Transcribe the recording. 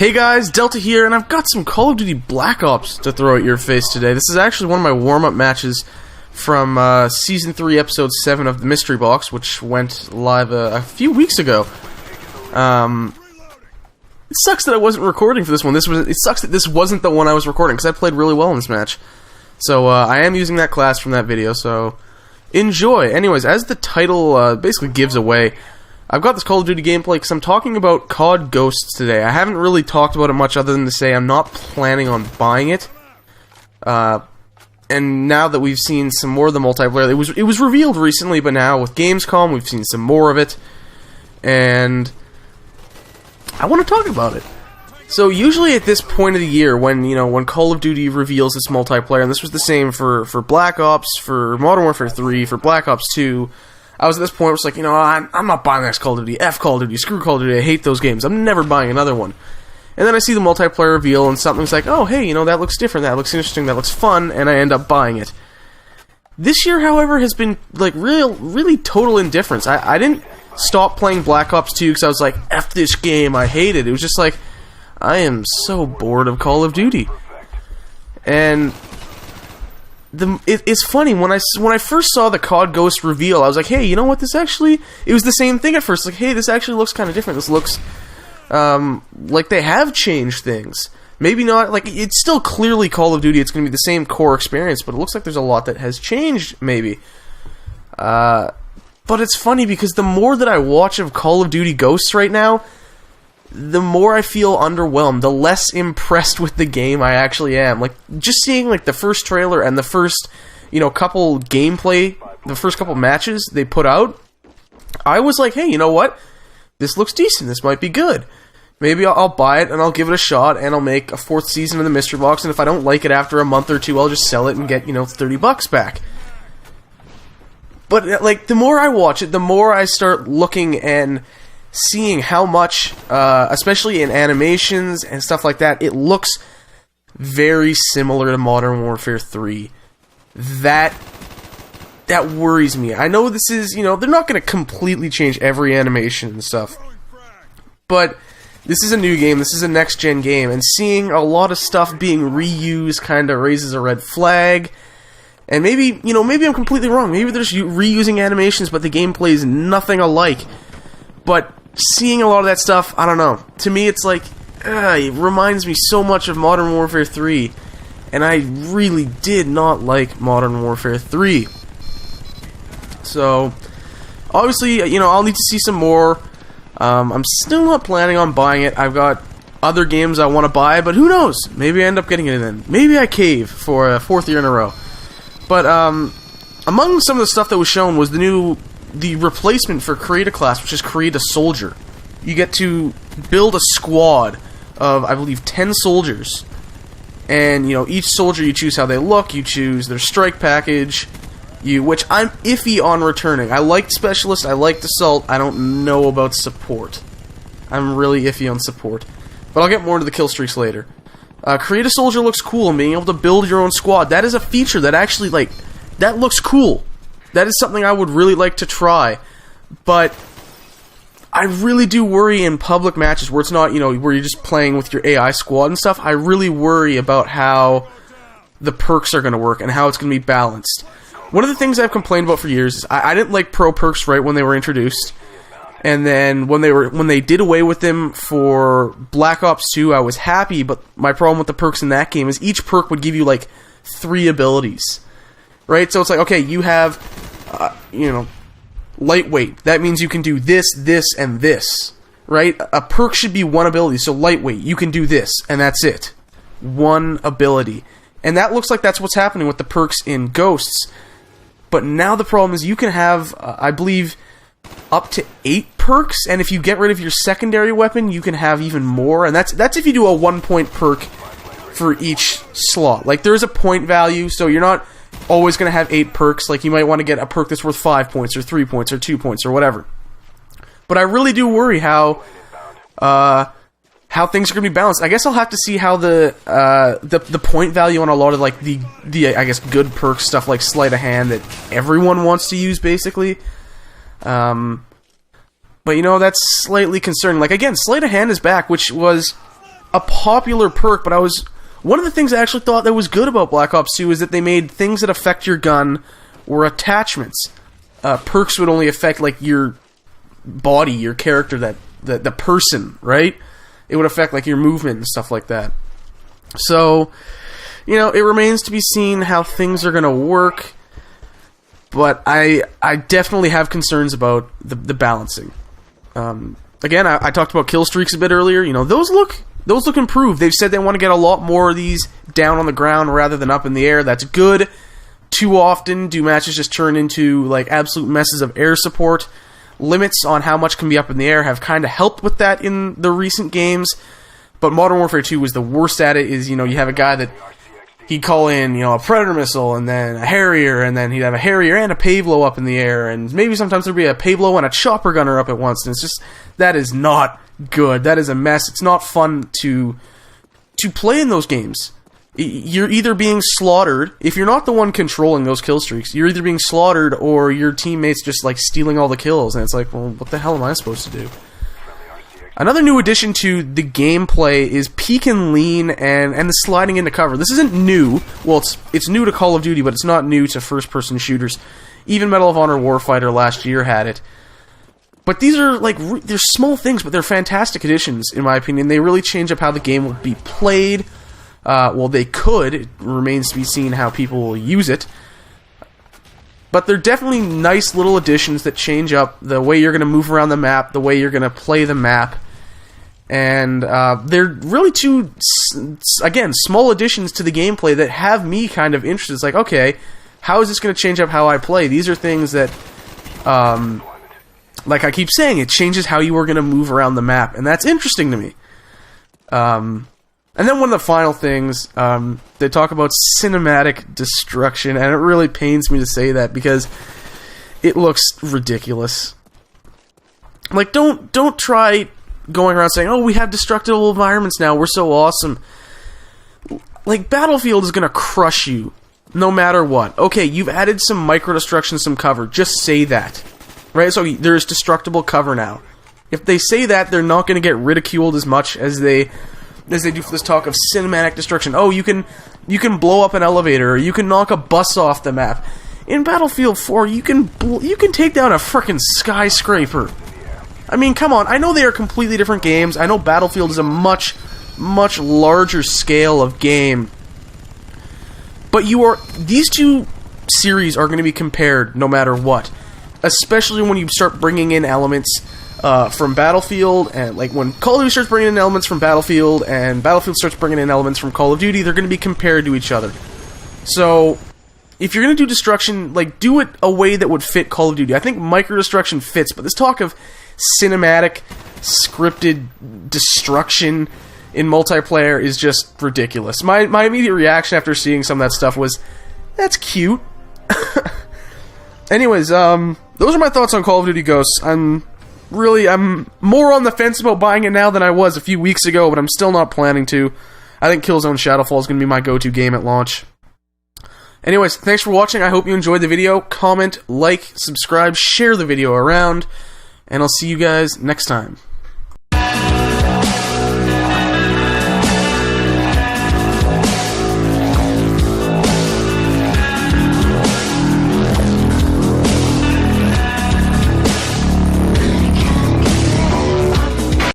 Hey guys, Delta here, and I've got some Call of Duty Black Ops to throw at your face today. This is actually one of my warm-up matches from Season 3, Episode 7 of the Mystery Box, which went live a few weeks ago. It sucks that I wasn't recording for this one. It sucks that this wasn't the one I was recording, because I played really well in this match. So, I am using that class from that video, so enjoy. Anyways, as the title basically gives away, I've got this Call of Duty gameplay because I'm talking about COD Ghosts today. I haven't really talked about it much other than to say I'm not planning on buying it. And now that we've seen some more of the multiplayer, it was revealed recently, but now with Gamescom we've seen some more of it. And I want to talk about it. So usually at this point of the year, when Call of Duty reveals its multiplayer, and this was the same for Black Ops, for Modern Warfare 3, for Black Ops 2, I was at this point where it's like, I'm not buying the next Call of Duty. F Call of Duty. Screw Call of Duty. I hate those games. I'm never buying another one. And then I see the multiplayer reveal, and something's like, oh, hey, that looks different. That looks interesting. That looks fun. And I end up buying it. This year, however, has been, like, really total indifference. I didn't stop playing Black Ops 2 because I was like, F this game. I hate it. It was just like, I am so bored of Call of Duty. And it's funny, when I first saw the COD Ghost reveal, I was like, hey, you know what, this actually, it was the same thing at first, like, hey, this actually looks kind of different, this looks, like they have changed things. Maybe not, like, it's still clearly Call of Duty, it's going to be the same core experience, but it looks like there's a lot that has changed, maybe. But it's funny, because the more that I watch of Call of Duty Ghosts right now, the more I feel underwhelmed, the less impressed with the game I actually am. Like, just seeing, like, the first trailer and the first, couple gameplay, the first couple matches they put out, I was like, hey, you know what? This looks decent. This might be good. Maybe I'll buy it, and I'll give it a shot, and I'll make a 4th season of the Mystery Box, and if I don't like it after a month or two, I'll just sell it and get, $30 back. But, like, the more I watch it, the more I start looking and seeing how much, especially in animations and stuff like that, it looks very similar to Modern Warfare 3. That worries me. I know this is, they're not going to completely change every animation and stuff, but this is a new game, this is a next-gen game, and seeing a lot of stuff being reused kind of raises a red flag. And maybe, maybe I'm completely wrong. Maybe they're just reusing animations, but the gameplay is nothing alike. But seeing a lot of that stuff, I don't know. To me, it's like, it reminds me so much of Modern Warfare 3. And I really did not like Modern Warfare 3. So, obviously, I'll need to see some more. I'm still not planning on buying it. I've got other games I want to buy, but who knows? Maybe I end up getting it in. Maybe I cave for a 4th year in a row. But, among some of the stuff that was shown was the replacement for Create a Class, which is Create a Soldier. You get to build a squad of, I believe, 10 soldiers. And, each soldier, you choose how they look, you choose their strike package, which I'm iffy on returning. I liked Specialist, I liked Assault, I don't know about Support. I'm really iffy on Support. But I'll get more into the kill streaks later. Create a Soldier looks cool, and being able to build your own squad, that is a feature that actually, that looks cool. That is something I would really like to try, but I really do worry in public matches where it's not, where you're just playing with your AI squad and stuff. I really worry about how the perks are going to work and how it's going to be balanced. One of the things I've complained about for years is I didn't like pro perks right when they were introduced, and then when they did away with them for Black Ops 2, I was happy, but my problem with the perks in that game is each perk would give you, 3 abilities. Right? So it's like, okay, you have, lightweight. That means you can do this, this, and this. Right? A perk should be 1 ability. So lightweight, you can do this, and that's it. 1 ability. And that looks like that's what's happening with the perks in Ghosts. But now the problem is you can have, I believe, up to 8 perks, and if you get rid of your secondary weapon, you can have even more. And that's if you do a 1-point perk for each slot. There's a point value, so you're not always going to have 8 perks. You might want to get a perk that's worth 5 points, or 3 points, or 2 points, or whatever. But I really do worry how things are going to be balanced. I guess I'll have to see how the point value on a lot of the I guess good perk stuff like Sleight of Hand that everyone wants to use basically. But that's slightly concerning. Again, Sleight of Hand is back, which was a popular perk, but one of the things I actually thought that was good about Black Ops 2 is that they made things that affect your gun were attachments. Perks would only affect, like, your body, your character, the person, right? It would affect, like, your movement and stuff like that. So, you know, it remains to be seen how things are going to work, but I definitely have concerns about the balancing. Again, I talked about kill streaks a bit earlier. You know, those look improved. They've said they want to get a lot more of these down on the ground rather than up in the air. That's good. Too often do matches just turn into, like, absolute messes of air support. Limits on how much can be up in the air have kind of helped with that in the recent games, but Modern Warfare 2 was the worst at it. Is, you know, you have a guy that he'd call in, you know, a Predator missile and then a Harrier, and then he'd have a Harrier and a Pavlo up in the air, and maybe sometimes there'd be a Pavlo and a chopper gunner up at once, and it's just, that is not good. That is a mess. It's not fun to play in those games. You're either being slaughtered, if you're not the one controlling those kill streaks, you're either being slaughtered or your teammates just, like, stealing all the kills, and it's like, well, what the hell am I supposed to do? Another new addition to the gameplay is peek and lean and the sliding into cover. This isn't new. Well, it's new to Call of Duty, but it's not new to first-person shooters. Even Medal of Honor Warfighter last year had it. But these are, like, they're small things, but they're fantastic additions, in my opinion. They really change up how the game will be played. Well, they could. It remains to be seen how people will use it. But they're definitely nice little additions that change up the way you're going to move around the map, the way you're going to play the map. And they're really two, again, small additions to the gameplay that have me kind of interested. It's like, okay, how is this going to change up how I play? These are things that, like I keep saying, it changes how you are going to move around the map. And that's interesting to me. And then one of the final things, they talk about cinematic destruction, and it really pains me to say that because it looks ridiculous. Like, don't try going around saying, oh, we have destructible environments now, we're so awesome. Like, Battlefield is going to crush you, no matter what. Okay, you've added some micro-destruction, some cover, just say that. Right, so there's destructible cover now. If they say that, they're not going to get ridiculed as much as they do for this talk of cinematic destruction. Oh, you can blow up an elevator, or you can knock a bus off the map. In Battlefield 4, you can take down a frickin' skyscraper. I mean, come on. I know they are completely different games. I know Battlefield is a much, much larger scale of game. But these two series are going to be compared no matter what. Especially when you start bringing in elements from Battlefield, and like when Call of Duty starts bringing in elements from Battlefield, and Battlefield starts bringing in elements from Call of Duty, they're going to be compared to each other. So, if you're going to do destruction, like, do it a way that would fit Call of Duty. I think micro-destruction fits, but this talk of cinematic, scripted destruction in multiplayer is just ridiculous. My immediate reaction after seeing some of that stuff was, that's cute. Anyways, those are my thoughts on Call of Duty Ghosts. I'm more on the fence about buying it now than I was a few weeks ago, but I'm still not planning to. I think Killzone Shadowfall is going to be my go-to game at launch. Anyways, thanks for watching. I hope you enjoyed the video. Comment, like, subscribe, share the video around, and I'll see you guys next time.